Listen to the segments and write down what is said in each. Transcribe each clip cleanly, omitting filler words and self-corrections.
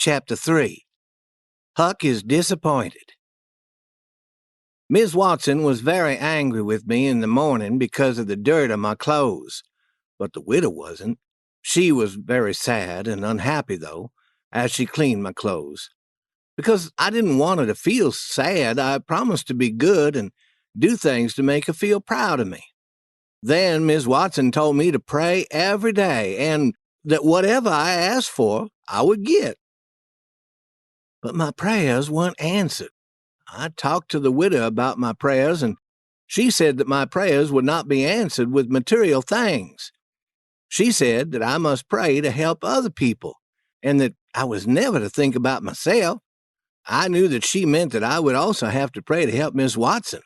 Chapter 3. Huck is disappointed. Miss Watson was very angry with me in the morning because of the dirt on my clothes, but the widow wasn't. She was very sad and unhappy, though, as she cleaned my clothes. Because I didn't want her to feel sad, I promised to be good and do things to make her feel proud of me. Then Miss Watson told me to pray every day and that whatever I asked for, I would get. But my prayers weren't answered. I talked to the widow about my prayers, and she said that my prayers would not be answered with material things. She said that I must pray to help other people, and that I was never to think about myself. I knew that she meant that I would also have to pray to help Miss Watson.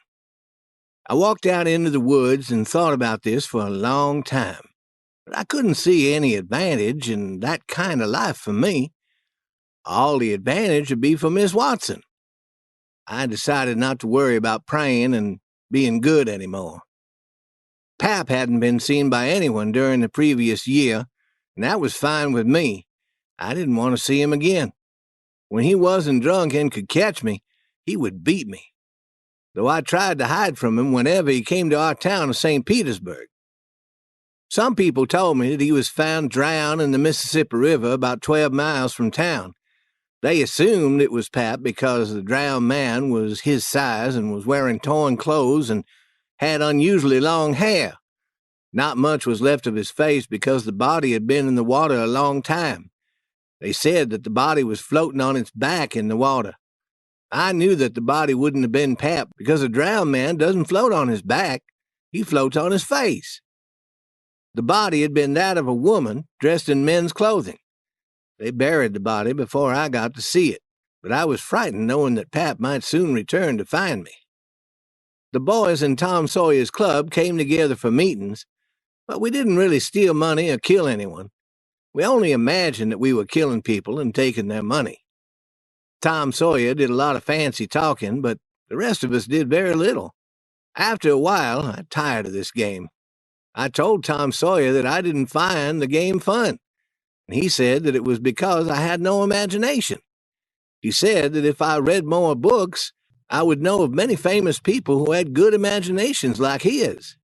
I walked out into the woods and thought about this for a long time, but I couldn't see any advantage in that kind of life for me. All the advantage would be for Miss Watson. I decided not to worry about praying and being good anymore. Pap hadn't been seen by anyone during the previous year, and that was fine with me. I didn't want to see him again. When he wasn't drunk and could catch me, he would beat me, though I tried to hide from him whenever he came to our town of St. Petersburg. Some people told me that he was found drowned in the Mississippi River about 12 miles from town. They assumed it was Pap because the drowned man was his size and was wearing torn clothes and had unusually long hair. Not much was left of his face because the body had been in the water a long time. They said that the body was floating on its back in the water. I knew that the body wouldn't have been Pap because a drowned man doesn't float on his back. He floats on his face. The body had been that of a woman dressed in men's clothing. They buried the body before I got to see it, but I was frightened knowing that Pap might soon return to find me. The boys in Tom Sawyer's club came together for meetings, but we didn't really steal money or kill anyone. We only imagined that we were killing people and taking their money. Tom Sawyer did a lot of fancy talking, but the rest of us did very little. After a while, I tired of this game. I told Tom Sawyer that I didn't find the game fun. He said that it was because I had no imagination. He said that if I read more books, I would know of many famous people who had good imaginations like his.